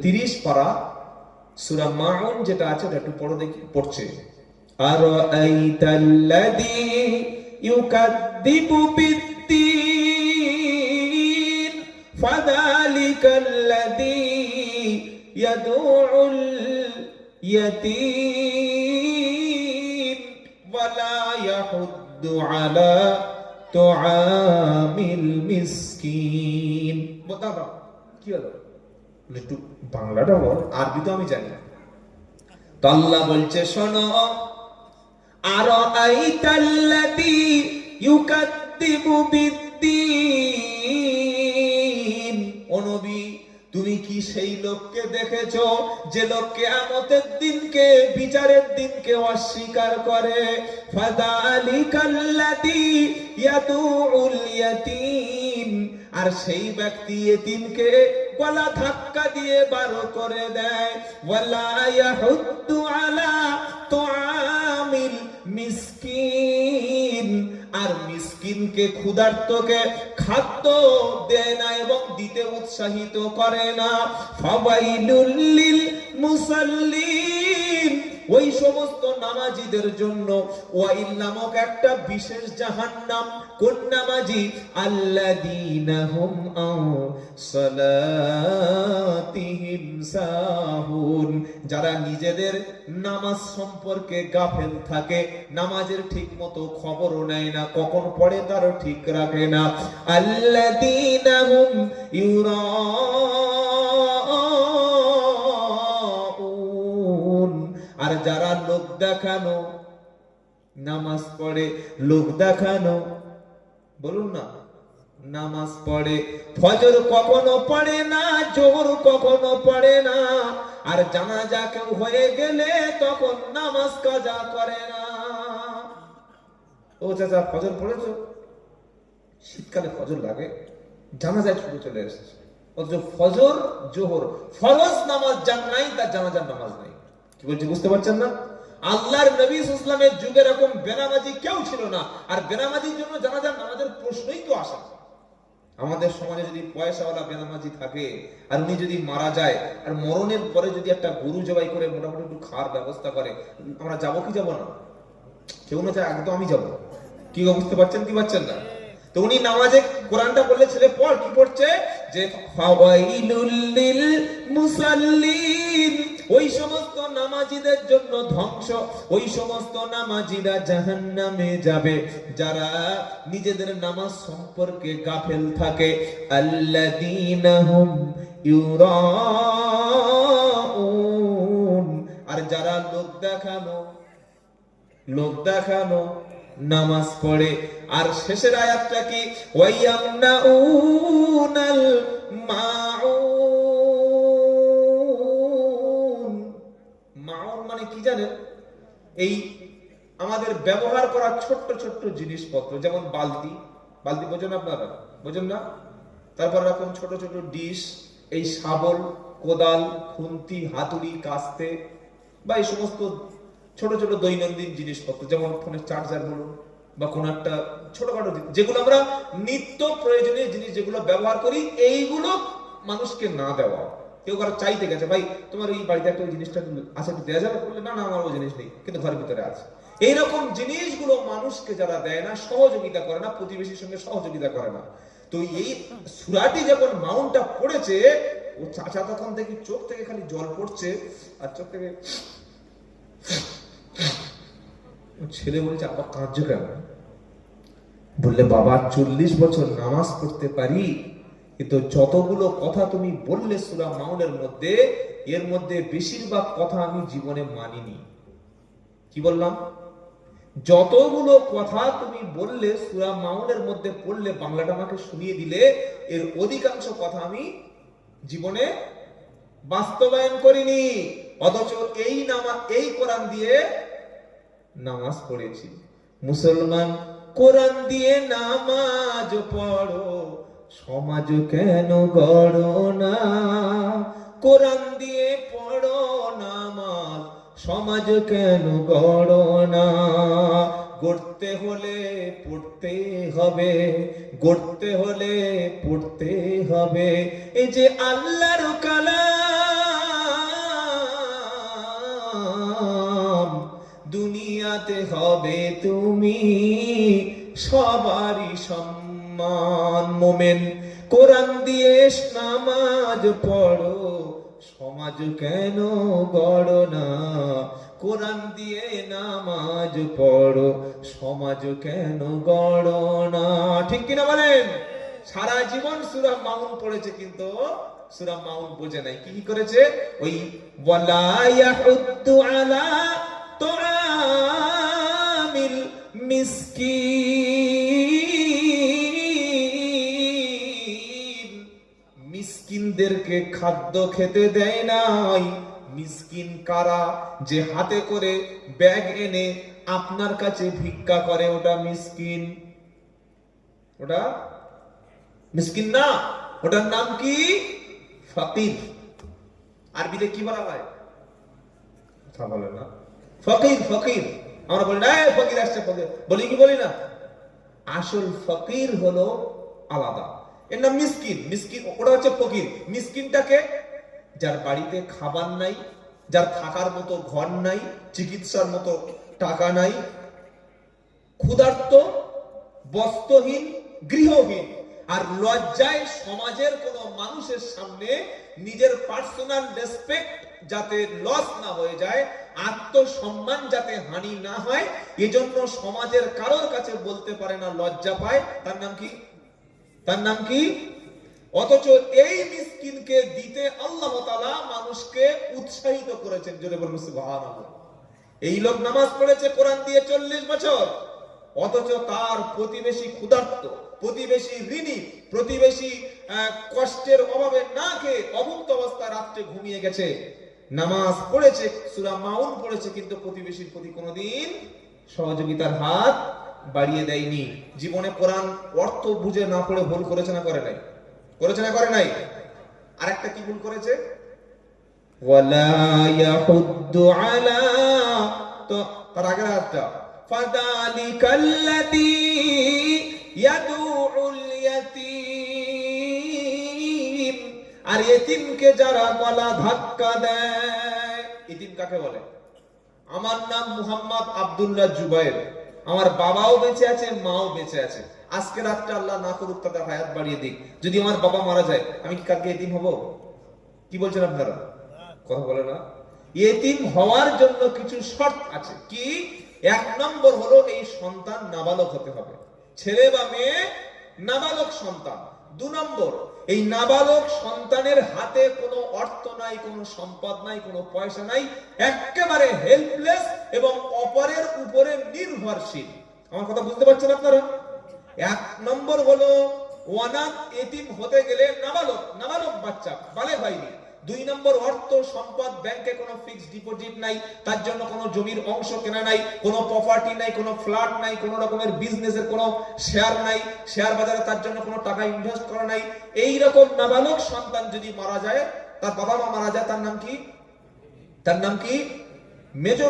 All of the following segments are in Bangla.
30 পারা সূরা মাউন যেটা আছে এটা একটু পড়ো দেখি। পড়ছে আর আইতাল্লাযী ইউকাদ্দিবু বিদ্দীন ফাযালিকাল্লাযী ইয়াদউল ইয়াতীম ওয়া লা ইয়াহুদ্দু আলা তুআমিল মিসকিন। বতা দাও কি হলো, একটু বাংলাটা বল, আরবি তো আমি জানি না। তো আল্লাহ বলছে শোনো, আর আইতাল্লাযী ইউকাদ্দিবু বিদ্দীন, ও নবী তুমি কি সেই লোককে দেখেছো যে লোক কিয়ামতের দিনকে, বিচারের দিনকে অস্বীকার করে? ফাযালিকাল্লাযী ইয়াদউল ইয়াতীম, আর সেই ব্যক্তি এতিমকে গলা ধাক্কা দিয়ে বারো করে দেয়। ওয়ালা ইয়াহুদ্দু আলা তুআমিল মিসকিন, আর মিসকিনকে ক্ষুধার্তকে খাদ্য দেয় না এবং দিতে উৎসাহিত করে না। ফাওয়াইলুল লিল মুসাল্লিন, ওই সমস্ত নামাজীদের জন্য ওয়াইল নামক একটা বিশেষ জাহান্নাম। কোন নামাজি? আল্লাযীনা হুম আন সালাতিহিম সাহুন, যারা নিজেদের নামাজ সম্পর্কে গাফেল থাকে, নামাজের ঠিক মতো খবরও নেয় না, কখন পড়ে তারও ঠিক রাখে না। আল্লাযীনা হুম ইউরাউন, আর যারা লোক দেখানো নামাজ পড়ে, লোক দেখানো, বলুন না, নামাজ পড়ে, ফজর কখনো পড়ে না, জোহর কখনো পড়ে না, আর জানাজা কেউ হয়ে গেলে তখন নামাজ কাজা করে না। ও চাচা ফজর পড়েছো? শীতকালে ফজর লাগে, জানাজায় ছুটে চলে এসেছে, অথচ ফজর জোহর ফরজ নামাজ যার নাই তার জানাজার নামাজ নাই। কি বলছি বুঝতে পারছেন না? আল্লাহর নবী সাল্লাল্লাহু আলাইহি ওয়াসাল্লামের যুগে এরকম বেনামাজি কেউ ছিল না, আর বেনামাজির জন্য জানাজার নামাজের প্রশ্নই তো আসে না। আমাদের সমাজে যদি পয়সাওয়ালা বেনামাজি থাকে আর উনি যদি মারা যায়, আর মরণের পরে যদি একটা গরু জবাই করে মোটামুটি একটু খাওয়ার ব্যবস্থা করে, আমরা যাবো কি যাব না? কেউ না যায়, আগে তো আমি যাবো। কি বুঝতে পারছেন কি পারছেন না? তো উনি নামাজে কোরআনটা বললে ছেলে পড়, কি পড়ছে? যে ফাওয়াইলুল লিল মুসাল্লিন, ওই সমস্ত নামাজীদের জন্য ধ্বংস, ওই সমস্ত নামাজীরা জাহান্নামে যাবে যারা নিজেদের নামাজ সম্পর্কে গাফেল থাকে। আল্লাযীনা হুম ইউরাউন, আর যারা লোক দেখানো নামাজ পড়ে। আর শেষের আয়াতটা কি? ওয়ায়ামনাউনাল মাউন। মাউন মানে কি জানেন? এই আমাদের ব্যবহার করা ছোট্ট ছোট্ট জিনিসপত্র, যেমন বালতি, বালতি বোঝেন আপনারা? বোঝেন না? তারপর এরকম ছোট ছোট ডিশ, এই শাবল, কোদাল, খুন্তি, হাতুড়ি, কাস্তে, বা এই সমস্ত ছোট ছোট দৈনন্দিন জিনিসপত্র, যেমন ফোনের চার্জার বলুন বা কোন একটা ছোটখাটো যেগুলো আমরা নিত্য প্রয়োজনীয় জিনিস যেগুলো ব্যবহার করি, এইগুলো মানুষকে না দেওয়া। কেউ কারো চাইতে গেছে, ভাই তোমার এই বাড়িতে একটা ওই জিনিসটা আছে, একটু দেওয়া যাবে? বললে না না আমার ওই জিনিস নেই, কিন্তু ঘরের ভিতরে আছে। এইরকম জিনিসগুলো মানুষকে যারা দেয় না, সহযোগিতা করে না, প্রতিবেশীর সঙ্গে সহযোগিতা করে না। তো এই সূরাটি যখন মাউন্টটা পড়েছে, ও চাচা তখন থেকে চোখ থেকে খালি জল পড়ছে, আর চোখ থেকে ছেলে বলছে আবার কাঁদছো কেন? বললে বাবা 40 বছর নামাজ পড়তে পারি, কিন্তু যতগুলো কথা তুমি বললে সূরা মাউনের মধ্যে, এর মধ্যে বেশিরভাগ কথা আমি জীবনে মানিনি। কি বললাম? যতগুলো কথা তুমি বললে সূরা মাউনের মধ্যে পড়লে, বাংলাটা আমাকে শুনিয়ে দিলে, এর অধিকাংশ কথা আমি জীবনে বাস্তবায়ন করিনি। অথচ এই কোরআন দিয়ে নামাজ পড়েছি। মুসলমান, কোরআন দিয়ে নামাজ পড়ো, সমাজ কেন গড়ো না? কোরআন দিয়ে পড়ো নামাজ, সমাজ কেন গড়ো না? গড়তে হলে পড়তে হবে, গড়তে হলে পড়তে হবে। এই যে আল্লাহর কালাম, হবে তুমি সবারই সম্মান। মোমেন কোরআন দিয়ে নামাজ পড়ো, সমাজ কেন গড়ো না? কোরআন দিয়ে নামাজ পড়ো, সমাজ কেন গড়ো না? ঠিক কিনা বলেন? সারা জীবন সূরা মাউন পড়েছে কিন্তু সূরা মাউন বোঝে নাই। কি করেছে? ওই ওয়ালা ইয়াহুদ্দু আলা তুআমিল মিসকিন, মিসকিনদেরকে খাদ্য খেতে দেয় নাই। মিসকিন কারা? যে হাতে করে ব্যাগ এনে আপনার কাছে ভিক্ষা করে, ওটা মিসকিন। ওটা মিসকিন না, ওটার নাম কি? ফকির। আরবিতে কি বলা হয়? কথা বলে না। ফকির, ফকির। আমরা বলি না ফকির আসছে, ফকির বলি কি বলি না? আসল ফকির হলো আলাদা, এর নাম মিসকিন। মিসকিন ওটা হচ্ছে ফকির। মিসকিনটাকে যার বাড়িতে খাবার নাই, যার থাকার মতো ঘর নাই, চিকিৎসার মতো টাকা নাই, ক্ষুধার্ত, বস্ত্রহীন, গৃহহীন, আর লজ্জায় সমাজের কোন মানুষের সামনে নিজের পার্সোনাল রেসপেক্ট যাতে লস না হয়ে যায়, আত্মসম্মান যাতে হানি না হয়, এজন্য সমাজের কারোর কাছে বলতে পারে না, লজ্জা পায়। তার নাম কি? তার নাম কি? অথচ এই মিসকিনকে দিতে আল্লাহ তাআলা মানুষকে উৎসাহিত করেছেন। জোরে বলুন সুবহানাল্লাহ। এই লোক নামাজ পড়েছে কোরআন দিয়ে 40 বছর, অথচ তার প্রতিবেশী ক্ষুধার্ত, প্রতিবেশী ঋণী, প্রতিবেশী কষ্টের অভাবে না খেয়ে অভুক্ত অবস্থায় রাত্রে ঘুমিয়ে গেছে। নামাজ পড়েছে, সূরা মাউন পড়েছে, কিন্তু প্রতিবেশীর প্রতি কোনোদিন সহযোগিতার হাত বাড়িয়ে দেয়নি। জীবনে কোরআন অর্থ বুঝে না পড়ে ভুল করেছে না করে নাই? করেছে না করে নাই? আরেকটা কি ভুল করেছে? ওয়ালা ইয়াহুদ্দু আলা, তো তার আগের হাতটা ফাযালিকাল্লাযী ইয়াদউল ইয়াতীম, আর এতিমকে যারা গলা ধাক্কা দেয়। এতিম কাকে বলে? আমার নাম মুহাম্মদ আব্দুল্লাহ জুবায়ের, আমার বাবাও বেঁচে আছে, মাও বেঁচে আছে। আজকে রাতটা আল্লাহ না করুক তাদের হায়াত বাড়িয়ে দিক, যদি আমার বাবা মারা যায়, আমি কি কালকে এতিম হব? কি বলছেন আপনারা? কথা বলে না। এতিম হওয়ার জন্য কিছু শর্ত আছে। কি? 1 নম্বর হলো এই সন্তান নাবালক হতে হবে, ছেলে বা মেয়ে নাবালক সন্তান। 2 নম্বর, এই নাবালক সন্তানের হাতে কোনো অর্থ নাই, কোনো সম্পদ নাই, কোনো পয়সা নাই, একেবারে হেল্পলেস এবং অপরের উপরে নির্ভরশীল। আমার কথা বুঝতে পারছেন আপনারা? 1 নম্বর হলো অনাথ এতিম হতে গেলে নাবালক, নাবালক বাচ্চা, বালে হয়নি। 2 নম্বর, অর্থ সম্পদ, ব্যাংকে কোনো ফিক্সড ডিপোজিট নাই, তার জন্য কোনো জমির অংশ কেনা নাই, কোনো প্রপার্টি নাই, কোনো ফ্ল্যাট নাই, কোনো রকমের বিজনেসের কোনো শেয়ার নাই, শেয়ার বাজারে তার জন্য কোনো টাকা ইনভেস্ট করা নাই। এই রকম নাবালক সন্তান যদি মারা যায়, তার বাবা মা মারা যায়, তার নাম কি? তার নাম কি? মেজো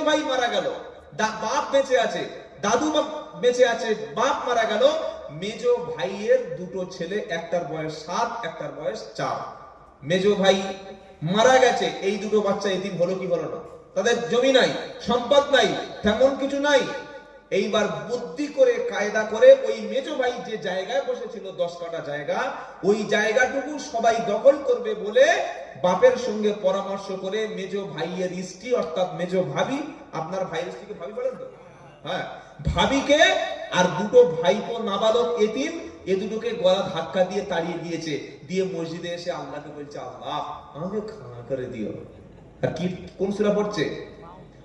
ভাই মারা গেল, বাপ বেঁচে আছে, দাদু বেঁচে আছে, বাপ মারা গেল, মেজো ভাইয়ের 2টো ছেলে, একটার বয়স 7, একটার বয়স 4। মেজো ভাই মারা গেছে, এই 2টো বাচ্চা এতিম হলো কি হলো না? তাদের জমি নাই, সম্পদ নাই, তেমন কিছু নাই। এইবার বুদ্ধি করে, কায়দা করে, ওই মেজো ভাই যে জায়গায় বসেছিল 10 কাঠা জায়গা, ওই জায়গাটুকু সবাই দখল করবে বলে বাপের সঙ্গে পরামর্শ করে মেজো ভাইয়ের স্ত্রী অর্থাৎ মেজো ভাবি, আপনার ভাইয়ের স্ত্রীকে ভাবি বলেন তো? হ্যাঁ, ভাবিকে আর 2টো ভাইপো নাবালক এতিম, এ দুটোকে গলা ধাক্কা দিয়ে তাড়িয়ে দিয়েছে। দিয়ে মসজিদে এসে আল্লাহকে বলছে, আল্লাহ আমাকে ক্ষমা করে দিও। আর কি কোন সূরা পড়ছে?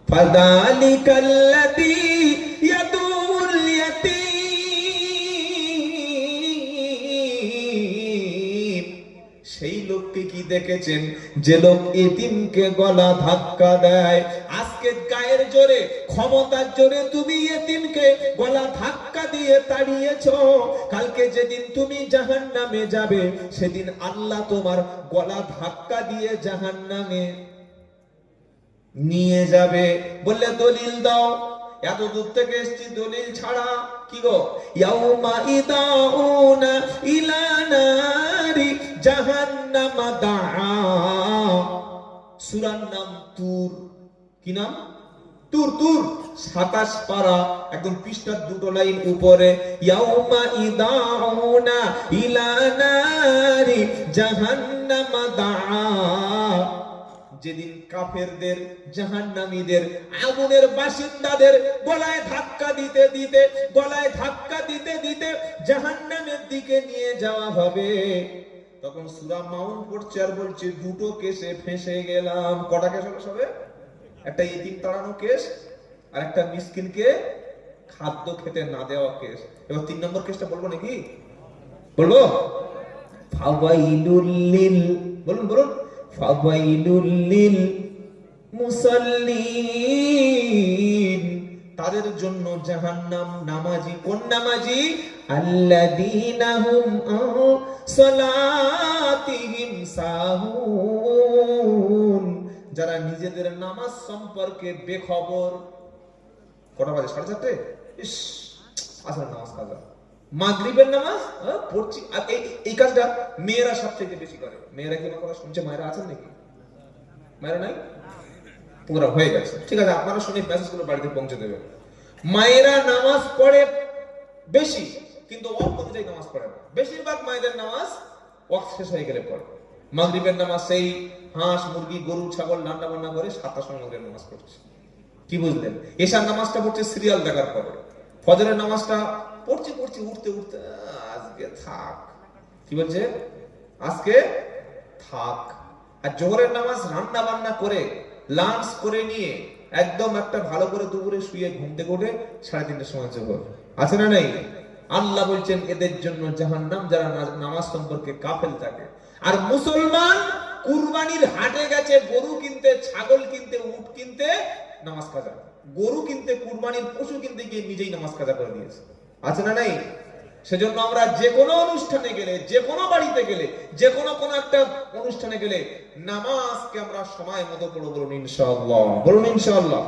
ফাযালিকাল্লাযী ইয়াদুল ইয়াতীম, সেই লোককে কি দেখেছেন যে লোক এতিমকে গলা ধাক্কা দেয়? আজকে গায়ের জোরে, ক্ষমতার জোরে তুমি এতিমকে গলা ধাক্কা দিয়ে তাড়িয়েছো, কালকে যেদিন তুমি জাহান্নামে যাবে, সেদিন আল্লাহ তোমার গলা ধাক্কা দিয়ে জাহান্নামে নিয়ে যাবে। বললে দলিল দাও। এত দূর থেকে এসেছি, দলিল ছাড়া কি গো? ইয়াউমা ইদাউনা ইলা নারি জাহান্নাম দাআ, সূরার নাম তুর। কি নাম? তুর 27 পারা, একদম পৃষ্ঠার দুটো লাইন উপরে, ইয়াউমা ইদাউনা ইলা নারি জাহান্নাম দাআ, যেদিন কাফেরদের, জাহান্নামীদের, আগুনের বাসিন্দাদের গলায় ধাক্কা দিতে দিতে জাহান্নামের দিকে নিয়ে যাওয়া হবে। তখন সূরা মাউন পড়ছে আর বলছে, দুটো কেসে ফেঁসে গেলাম। কটা কেস হলো সবে? একটা ইতিম তাড়ানো কেস, আর একটা মিসকিনকে খাদ্য খেতে না দেওয়া কেস। এবার 3 নম্বর কেসটা বলবো নাকি? বলবো? ফাওয়াইলুল লিল, বলুন ফাওয়াইলুল লিল মুসাল্লিন, তাদের জন্য জাহান্নাম। নামাজি, কোন নামাজি? আল্লাযীনা হুম আন সালাতিহিম সাহুন, যারা নিজেদের নামাজ সম্পর্কে বেখবর। কটা বাজে? 4:30? ইস, আসলে নামাজ কাজা। মাগরিবের নামাজ পড়ছি। আর এই কাজটা মেয়েরা সবথেকে বেশি করে। মেয়েরা কি আমার কথা শুনছে? মায়েরা আছেন নাকি? মায়েরা নাই? পুরো হয়ে গেছে, ঠিক আছে। আপনারা শুনে মেসেজগুলো বাড়িতে পৌঁছে দেবেন। মায়েরা নামাজ পড়ে বেশি, কিন্তু ওয়াক্ত অনুযায়ী নামাজ পড়ে না। বেশিরভাগ মায়েদের নামাজ ওয়াক্ত শেষ হয়ে গেলে পড়ে। মাগরিবের নামাজ সেই হাঁস, মুরগি, গরু, ছাগল রান্না বান্না করে 7টার সময় মাগরিবের নামাজ পড়ছে, কি বুঝলেন? এশার নামাজটা পড়ছে সিরিয়াল দেখার পরে। ফজরের নামাজটা পড়ছি উঠতে আজকে থাক, কি বলছে? আজকে থাক। আর জোহরের নামাজ রান্না বান্না করে, লাঞ্চ করে নিয়ে একদম একটা ভালো করে দুপুরে শুয়ে ঘুম থেকে উঠে 3:30টার সময় জোহর। আছে না নাই? আল্লাহ বলছেন এদের জন্য জাহান্নাম, যারা নামাজ সম্পর্কে গাফেল থাকে। আর মুসলমান কুরবানির হাটে গেছে গরু কিনতে, ছাগল কিনতে, উট কিনতে, নামাজ কাজা। গরু কিনতে, কুরবানির পশু কিনতে গিয়ে নিজেই নামাজ কাজা করে দিয়েছে। আছে না নাই? সেজন্য আমরা যে কোনো অনুষ্ঠানে গেলে, যে কোনো বাড়িতে গেলে, যে কোনো একটা অনুষ্ঠানে গেলে নামাজকে আমরা সময় মতো পড়ব। বলুন ইনশাআল্লাহ, বলুন ইনশাআল্লাহ।